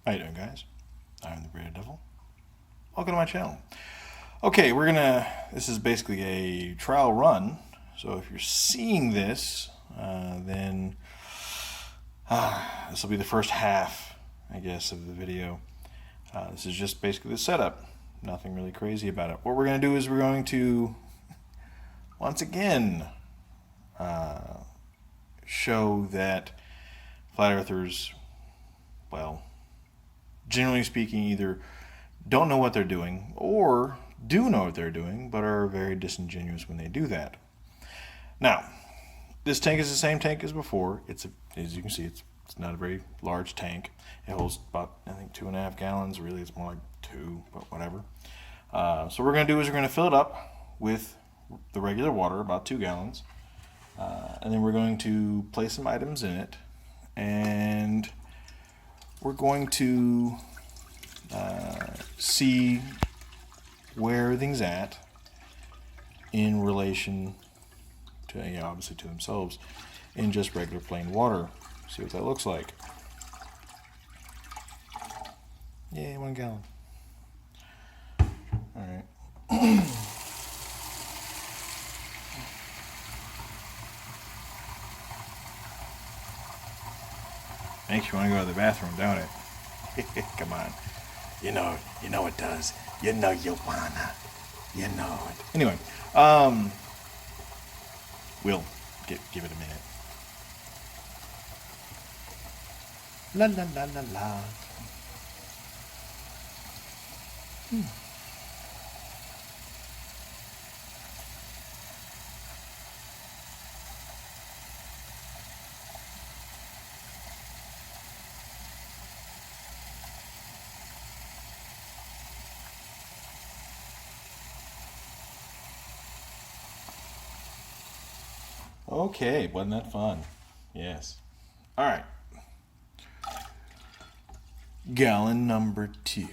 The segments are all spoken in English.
How you doing, guys? I'm the Bearded Devil. Welcome to my channel. Okay, this is basically a trial run. So if you're seeing this, then this will be the first half, I guess, of the video. This is just basically the setup. Nothing really crazy about it. What we're going to do is we're going to, once again, show that flat earthers, well, generally speaking, either don't know what they're doing or do know what they're doing, but are very disingenuous when they do that. Now, this tank is the same tank as before. As you can see, it's not a very large tank. It holds about, I think, 2.5 gallons. Really, it's more like 2, but whatever. So what we're going to do is we're going to fill it up with the regular water, about 2 gallons. And then we're going to place some items in it. And we're going to see where everything's at in relation to, obviously to themselves, in just regular plain water. See what that looks like. Yay, 1 gallon. Alright. Makes you want to go to the bathroom, don't it? Come on. You know it does. You know you wanna. You know it. Anyway, we'll give it a minute. La la la la la. Okay, wasn't that fun? Yes. All right. Gallon number 2.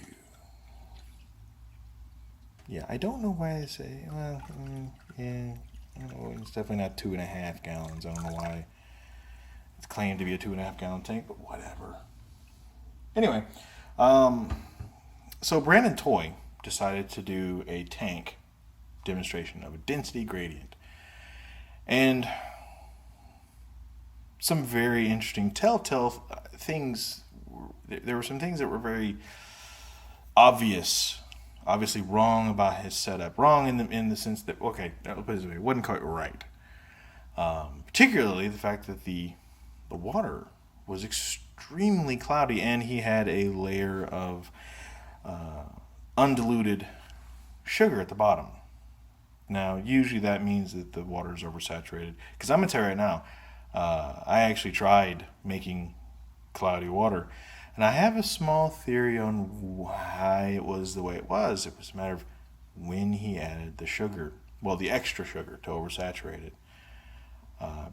Yeah, I don't know why I say, well, yeah, it's definitely not 2.5 gallons. I don't know why it's claimed to be a 2.5 gallon tank, but whatever. Anyway, so Brandon Toy decided to do a tank demonstration of a density gradient. And some very interesting telltale things. There were some things that were very obviously wrong about his setup. Wrong in the sense that, okay, I'll put it this way, it wasn't quite right. Particularly the fact that the water was extremely cloudy, and he had a layer of undiluted sugar at the bottom. Now, usually that means that the water is oversaturated. Because I'm going to tell you right now, I actually tried making cloudy water. And I have a small theory on why it was the way it was. It was a matter of when he added the sugar. Well, the extra sugar to oversaturate it.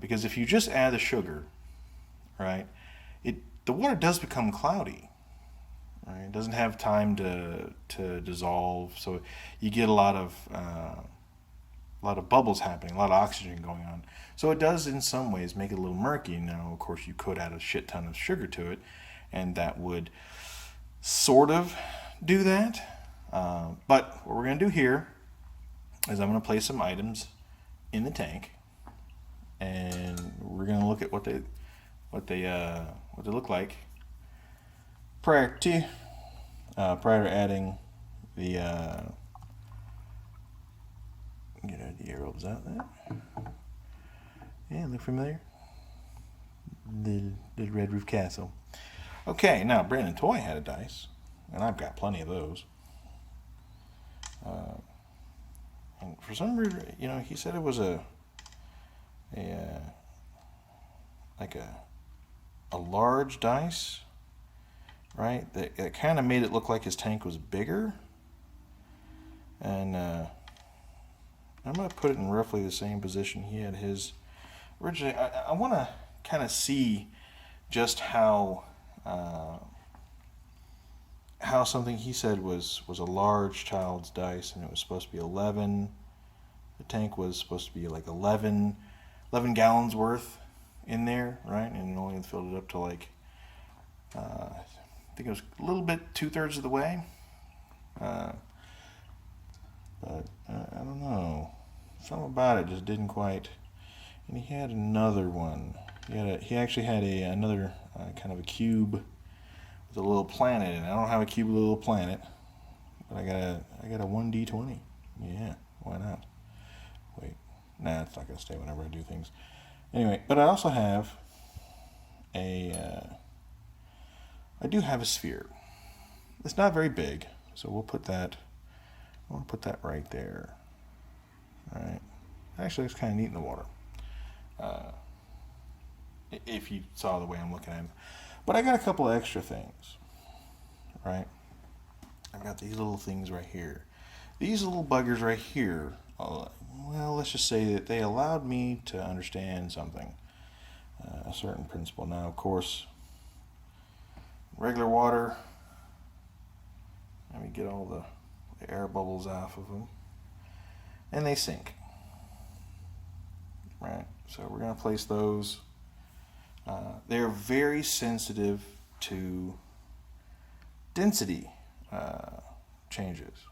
Because if you just add the sugar, right, the water does become cloudy. Right? It doesn't have time to dissolve. So you get a lot of bubbles happening, a lot of oxygen going on. So it does in some ways make it a little murky. Now, of course, you could add a shit ton of sugar to it, and that would sort of do that. But what we're going to do here is I'm going to place some items in the tank, and we're going to look at what they look like prior to adding the get the arrows out there. Yeah, look familiar? The Red Roof Castle. Okay, now Brandon Toy had a dice, and I've got plenty of those. And for some reason, he said it was a large dice, right? That kind of made it look like his tank was bigger. And I'm going to put it in roughly the same position he had his originally. I want to kind of see just how something he said was a large child's dice, and it was supposed to be 11. The tank was supposed to be like 11 gallons worth in there, right? And it only filled it up to like think it was a little bit 2/3 of the way. But I don't know. Something about it just didn't quite. And he had another one. He actually had another kind of a cube with a little planet in it. I don't have a cube with a little planet, but I got a 1d20. Yeah, why not? Wait, nah, it's not gonna stay whenever I do things. Anyway, but I also have I do have a sphere. It's not very big, so we'll put that. I want to put that right there. All right. Actually, it's kind of neat in the water. If you saw the way I'm looking at it. But I got a couple of extra things. Right? I've got these little things right here. These little buggers right here, well, let's just say that they allowed me to understand something. A certain principle. Now, of course, regular water, let me get all the air bubbles off of them, and they sink. Right, so we're going to place those. They're very sensitive to density changes.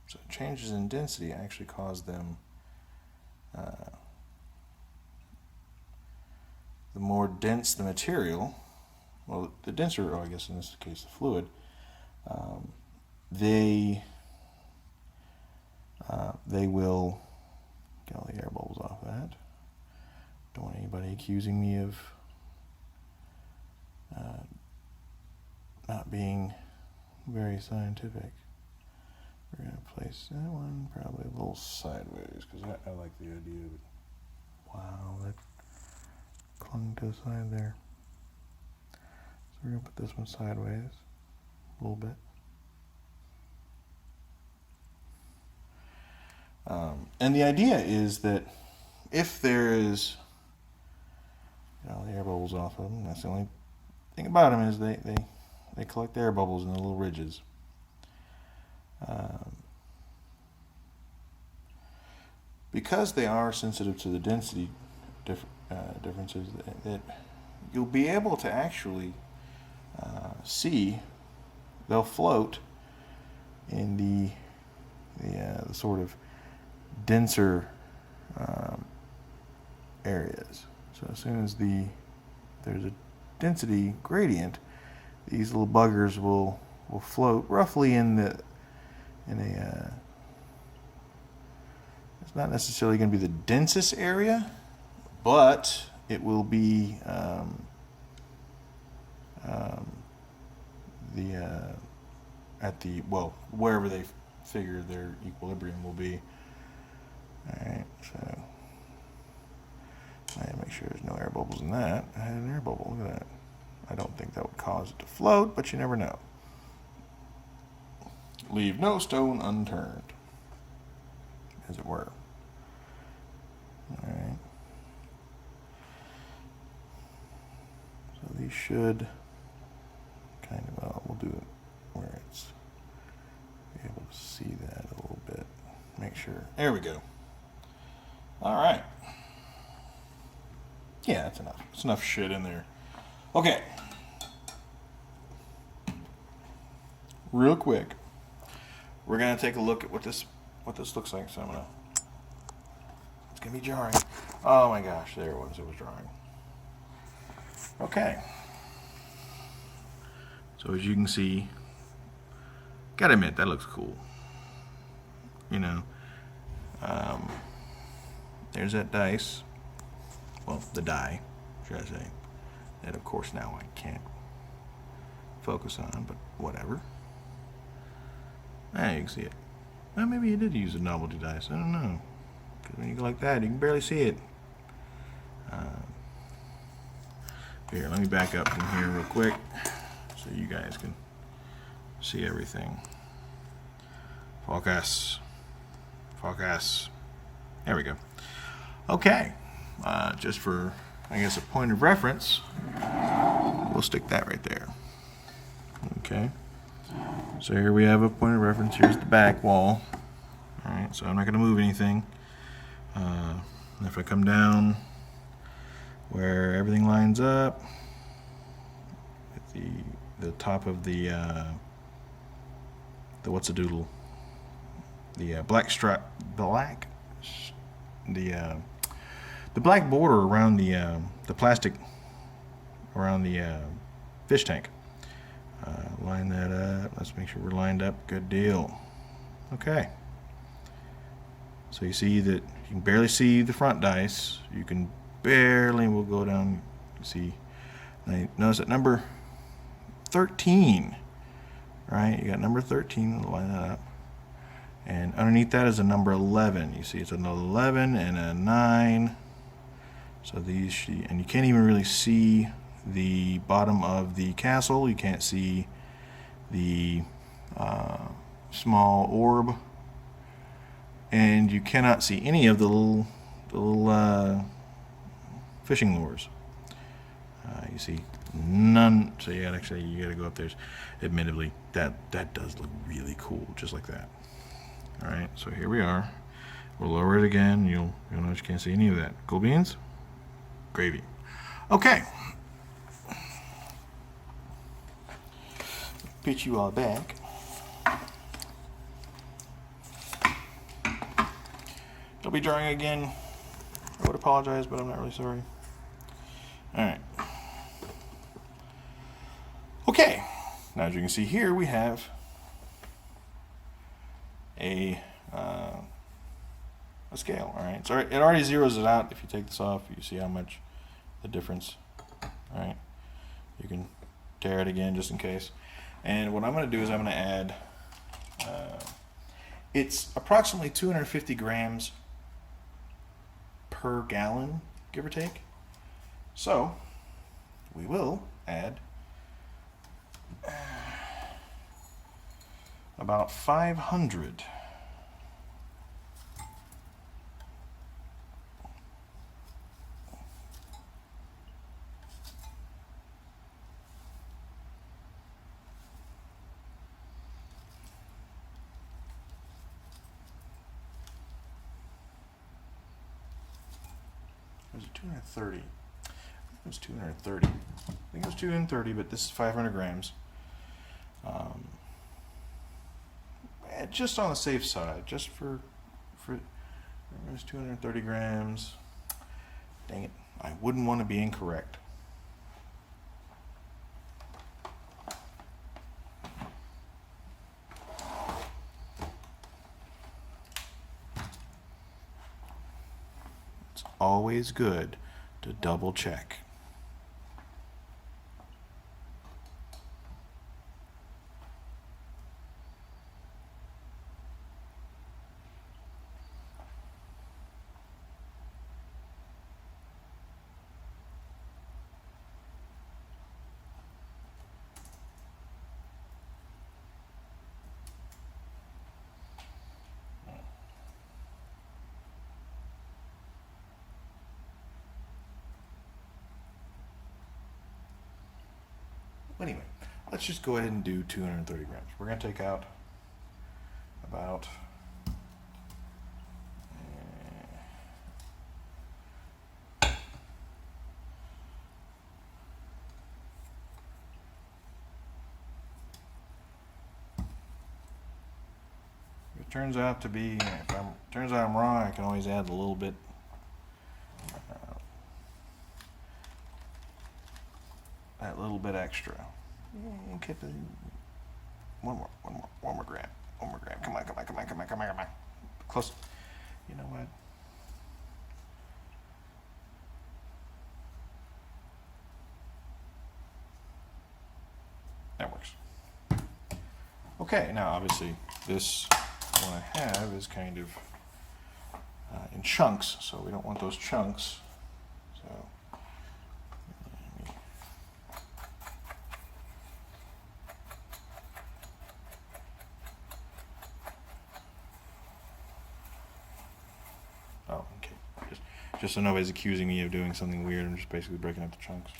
So changes in density actually cause them, the more dense the material, well, the denser, I guess in this case the fluid, they will get all the air bubbles off that. Don't want anybody accusing me of not being very scientific. We're going to place that one probably a little sideways because I like the idea of it. Wow, that clung to the side there. So we're going to put this one sideways a little bit. And the idea is that if there is, the air bubbles off of them, that's the only thing about them is they collect air bubbles in the little ridges. Because they are sensitive to the density differences, that you'll be able to actually see they'll float in the sort of denser areas. So as soon as there's a density gradient, these little buggers will float roughly in a it's not necessarily going to be the densest area, but it will be wherever they figure their equilibrium will be. Alright, so I gotta make sure there's no air bubbles in that. I had an air bubble, look at that. I don't think that would cause it to float, but you never know. Leave no stone unturned, as it were. Alright. So these should kind of, we'll do it where it's be able to see that a little bit. Make sure. There we go. Alright. Yeah, that's enough. It's enough shit in there. Okay. Real quick, we're gonna take a look at what this looks like. So it's gonna be jarring. Oh my gosh, there it was. It was jarring. Okay. So as you can see, gotta admit that looks cool. There's that dice. Well, the die, should I say? That of course now I can't focus on, but whatever. You can see it. Well, maybe you did use a novelty dice. I don't know. Because when you go like that, you can barely see it. Here, let me back up from here real quick so you guys can see everything. Focus. Focus. There we go. Okay. Just for, I guess, a point of reference, we'll stick that right there. Okay. So here we have a point of reference. Here's the back wall. Alright, so I'm not going to move anything. If I come down where everything lines up with the top of the what's a doodle? The black stripe, the black border around the plastic around the fish tank. Line that up. Let's make sure we're lined up. Good deal. Okay. So you see that you can barely see the front dice. You can barely, we'll go down, see, notice that number 13, right? You got number 13, line that up. And underneath that is a number 11. You see it's an 11 and a 9. So these, and you can't even really see the bottom of the castle. You can't see the small orb. And you cannot see any of the little fishing lures. You see none. So you gotta go up there. Admittedly, that does look really cool, just like that. All right, so here we are. We'll lower it again. You'll notice you can't see any of that. Cool beans, gravy. Okay. Pitch you all back. It'll be drying again. I would apologize, but I'm not really sorry. All right. Okay. Now, as you can see here, we have a scale. All right. So it already zeroes it out. If you take this off, you see how much the difference. All right. You can tear it again just in case. And what I'm going to do is I'm going to add. It's approximately 250 grams per gallon, give or take. So we will add about 500. Was it 230? I think it was 230. I think it was 230, but this is 500 grams. Just on the safe side, just for it was 230 grams. Dang it, I wouldn't want to be incorrect. It's always good to double check. Anyway, let's just go ahead and do 230 grams. We're going to take out about it turns out to be, turns out I'm wrong, I can always add a little bit. That little bit extra. Okay, one more gram. One more gram. Come on. Close. You know what? That works. Okay, now obviously this one I have is kind of in chunks, so we don't want those chunks. So just so nobody's accusing me of doing something weird, I'm just basically breaking up the chunks.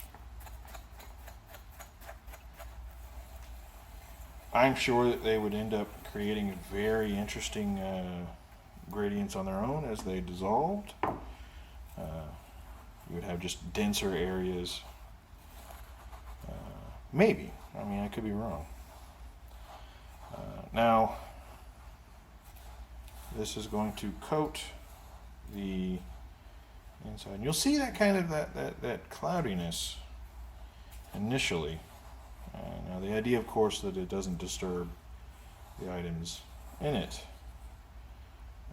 I'm sure that they would end up creating very interesting gradients on their own as they dissolved. You would have just denser areas. Maybe. I mean, I could be wrong. Now, this is going to coat the inside. And you'll see that kind of that cloudiness initially. Now, the idea, of course, that it doesn't disturb the items in it.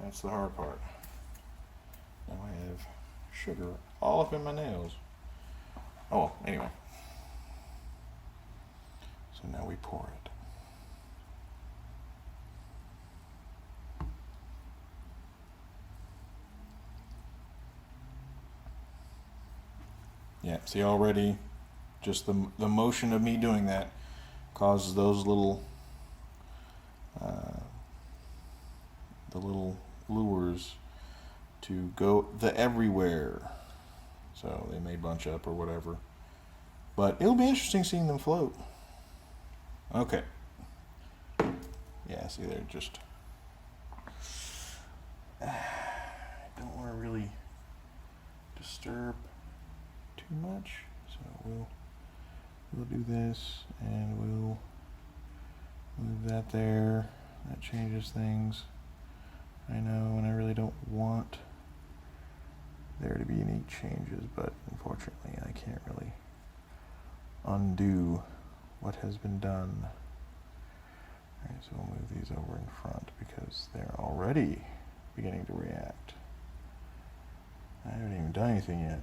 That's the hard part. Now I have sugar all up in my nails. Oh, well, anyway. So now we pour it. Yeah, see, already just the motion of me doing that causes those little the little lures to go everywhere. So they may bunch up or whatever. But it'll be interesting seeing them float. Okay. Yeah, see, they're just... I don't want to really disturb too much. So we'll do this, and we'll move that there. That changes things. I know, and I really don't want there to be any changes, but unfortunately I can't really undo what has been done. Alright, so we'll move these over in front because they're already beginning to react. I haven't even done anything yet.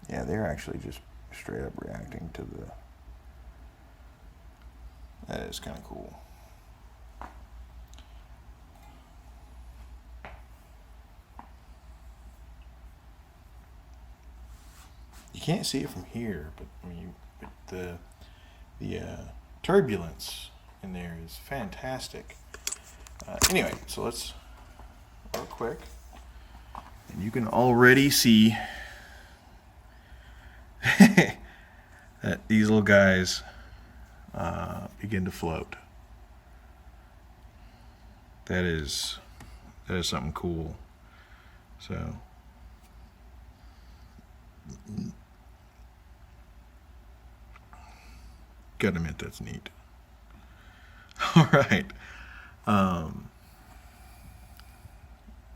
Yeah, they're actually just straight up reacting to the... That is kind of cool. You can't see it from here, but I mean, the turbulence in there is fantastic. Anyway, so let's real quick, and you can already see that these little guys begin to float. That is something cool. So gotta admit, that's neat. All right.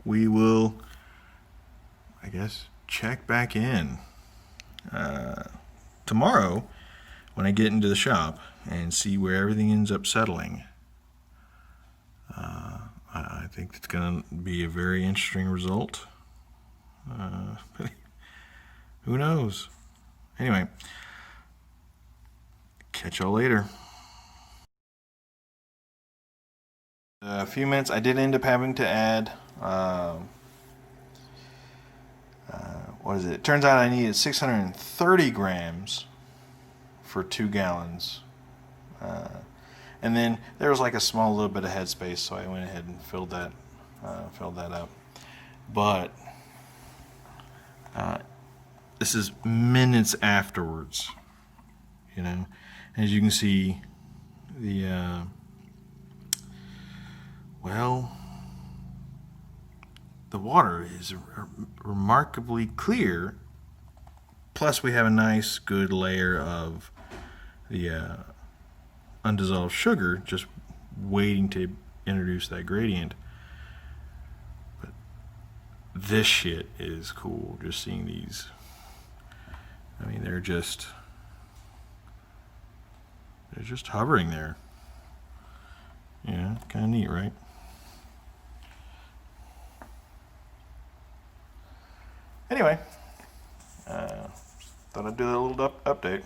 We will, I guess, check back in tomorrow when I get into the shop and see where everything ends up settling. I think it's going to be a very interesting result. Who knows? Anyway, catch y'all later. A few minutes. I did end up having to add what is it? It turns out I needed 630 grams for 2 gallons. And then there was like a small little bit of headspace, so I went ahead and filled that up. But this is minutes afterwards, you know. As you can see, the the water is remarkably clear. Plus, we have a nice, good layer of the undissolved sugar just waiting to introduce that gradient. But this shit is cool. Just seeing these. I mean, they're just hovering there. Yeah, kind of neat, right? Anyway, thought I'd do a little update.